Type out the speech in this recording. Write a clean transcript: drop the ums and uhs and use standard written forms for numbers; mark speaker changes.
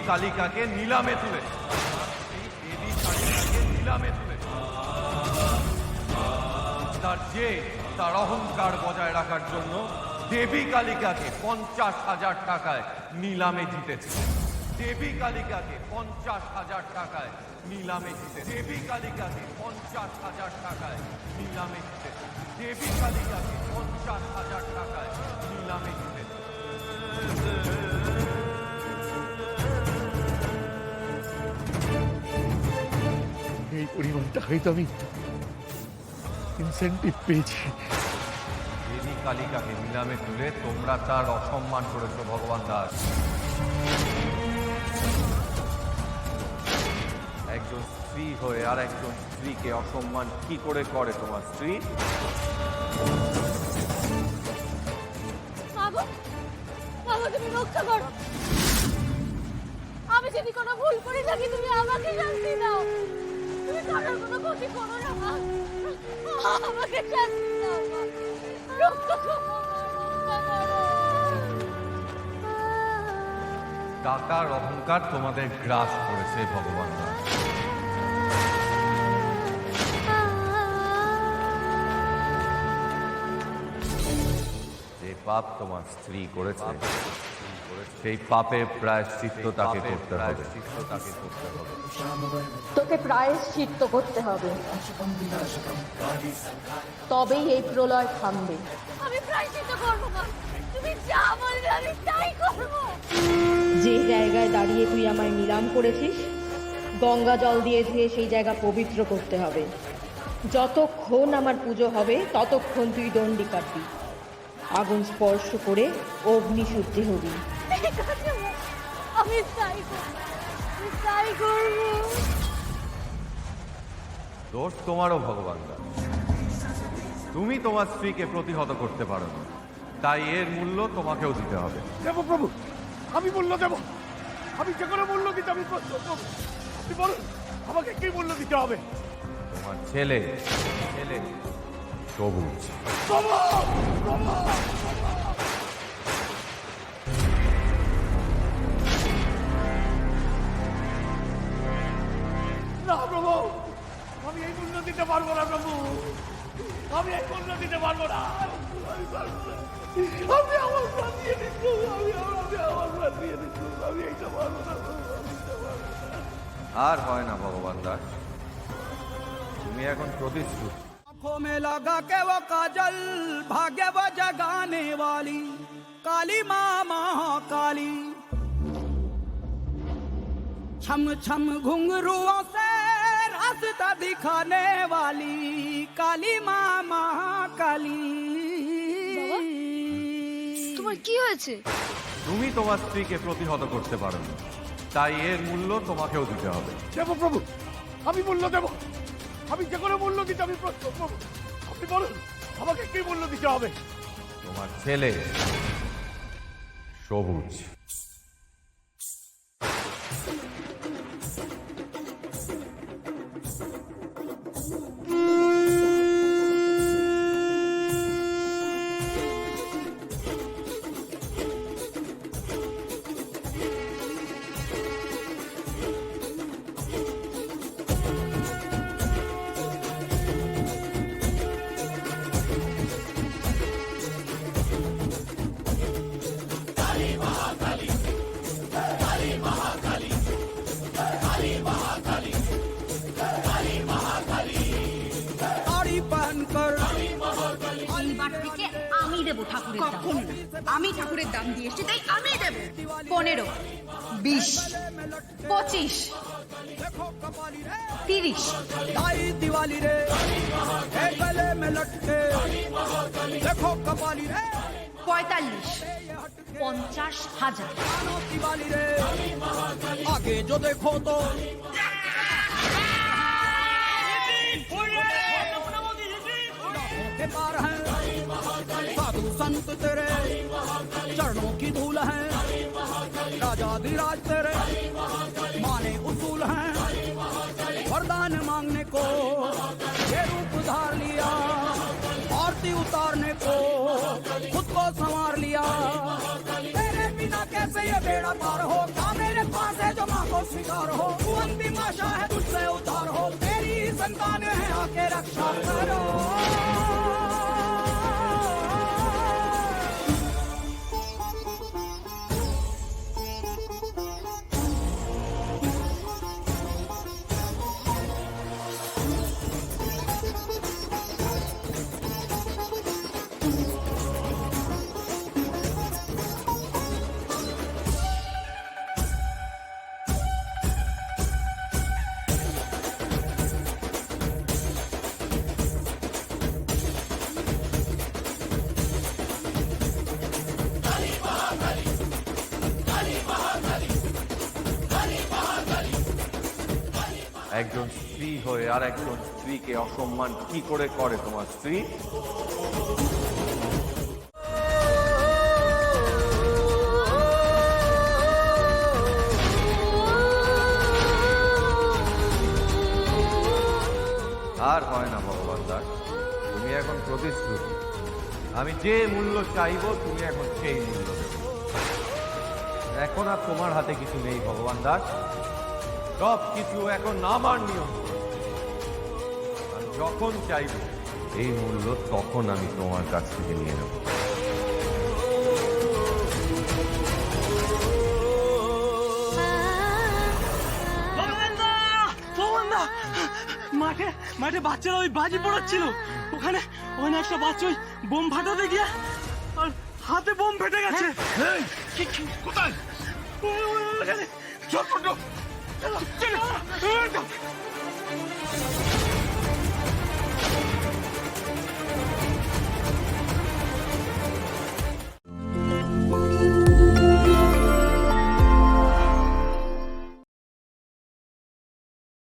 Speaker 1: কালিকাকে নিলামে তুলে তার তার অহংকার বজায় রাখার জন্য দেবী কালিকাকে 50,000 টাকায় নিলামে জিতেছে। দেবী কালিকাকে 50,000 টাকায় নিলামে জিতেছে। দেবী কালিকাকে 50,000 টাকায় নিলামে জিতেছে। দেবী কালিকাকে 50,000 টাকায় নিলামে জিতেছে।
Speaker 2: এই পরিমাণ টাকাই তো আমি ইনসেন্টিভ পেয়েছি।
Speaker 1: দেবী কালিকাকে নিলামে তুলে তোমরা তার অসম্মান করেছো ভগবান দাস। একজন স্ত্রী হয়ে আর একজন স্ত্রীকে অসম্মান কি করে করে তোমার স্ত্রী?
Speaker 3: তুমি রক্ষা করো। আমি যদি কোনো ভুল করে থাকি তুমি আমাকে শাস্তি দাও। তুমি কারোর কোনো ক্ষতি করো না মা। আমাকে শাস্তি দাও মা। রক্ষা করো।
Speaker 1: টাকার অহংকার তোমাদের গ্রাস করেছে ভগবান দাস। যে পাপ তোমার স্ত্রী করেছে সেই পাপে প্রায়শ্চিত্ত তাকে করতে হবে।
Speaker 4: তোকে প্রায়শ্চিত্ত করতে হবে, তবেই এই প্রলয় থামবে।
Speaker 3: আমি প্রায়শ্চিত্ত করবো মা। তুমি যা বলবে আমি তাই করবো।
Speaker 4: যে জায়গায় দাঁড়িয়ে তুই আমায় নিলাম করেছিস, গঙ্গা জল দিয়ে ধুয়ে সেই জায়গা পবিত্র করতে হবে। যতক্ষণ আমার পুজো হবে ততক্ষণ তুই দণ্ডি কাটবি, আগুন স্পর্শ করে অগ্নিশুদ্ধি হবি।
Speaker 3: আমি তাই করবো, আমি তাই করবো।
Speaker 1: দোষ তোমারও ভগবান দাস। তুমি তোমার স্ত্রীকে প্রতিহত করতে পারো না, তাই এর মূল্য তোমাকেও দিতে হবে।
Speaker 2: দেবো প্রভু, আমি মূল্য দেব। আমি যে কোনো মূল্য দিতে আমি প্রস্তুত। আপনি বলুন আমাকে কি মূল্য দিতে হবে?
Speaker 1: তোমার ছেলে সবুজ।
Speaker 2: না প্রভু, আমি এই মূল্য দিতে পারবো না প্রভু। আমি এই মূল্য দিতে পারবো না। আমি আমার প্রাণ দিয়ে দিচ্ছি। আমি আমার প্রাণ দিয়ে দিচ্ছি। আমি এইটা পারবো না।
Speaker 1: আর হয় না ভগবান দাস, তুমি এখন প্রতিশ্রুত।
Speaker 5: आंखों में लगा के वो काजल, भाग्य वो जगाने वाली काली माँ महाकाली। छम छम घुंघरुओं से रास्ता दिखाने वाली काली माँ महाकाली।
Speaker 3: তোমার কি হয়েছে?
Speaker 1: তুমি তোমার স্ত্রীকে প্রতিহত করতে পারো না, তাই এর মূল্য তোমাকেও দিতে হবে।
Speaker 2: দেবো প্রভু, আমি মূল্য দেব। আমি যে কোনো মূল্য দিতে আমি প্রস্তুত প্রভু। আপনি বলুন আমাকে কি মূল্য দিতে হবে?
Speaker 1: তোমার ছেলে সবুজ।
Speaker 6: আমি দেবো ঠাকুরের দাম। কখনো না, আমি ঠাকুরের দাম দিয়ে এসেছি তাই আমি দেবো। 15, 20, 25, 30।
Speaker 5: दिवाली रे गले में लटके देखो कपाली रे।
Speaker 6: 45, 50,000।
Speaker 5: दिवाली रे आगे जो देखो तो के पार है साधु संत तेरे चरणों की धूल है। राजा धीराज तेरे माने उसूल हैं। वरदान मांगने को ये रूप धार लिया, आरती उतारने को खुद को संवार लिया। तेरे बिना कैसे ये बेड़ा पार होगा? मेरे पास है जो स्वीकार हो, तू अंतिम आशा है, तुझसे उद्धार हो, तेरी ही संतान है, आके रक्षा करो।
Speaker 1: একজন স্ত্রী হয়ে আর একজন স্ত্রীকে অসম্মান কি করে করে তোমার স্ত্রী? আর হয় না ভগবান দাস, তুমি এখন প্রতিশ্রুতি। আমি যে মূল্য চাইবো তুমি এখন সেই মূল্য দেবে। এখন আর তোমার হাতে কিছু নেই ভগবান দাস, সব কিছু এখন আমার নিয়ম। আমি যখন চাইব এই মূল্য তখন আমি তোমার কাছ থেকে নিয়ে নেব।
Speaker 7: মাঠে মাঠে বাচ্চারা ওই বাজি পড়াচ্ছিল, ওখানে ওখানে একটা বাচ্চা ওই বোম ফাটাতে গিয়ে আর হাতে বোম ফেটে গেছে।
Speaker 2: কোথায়? চল, চল, চল।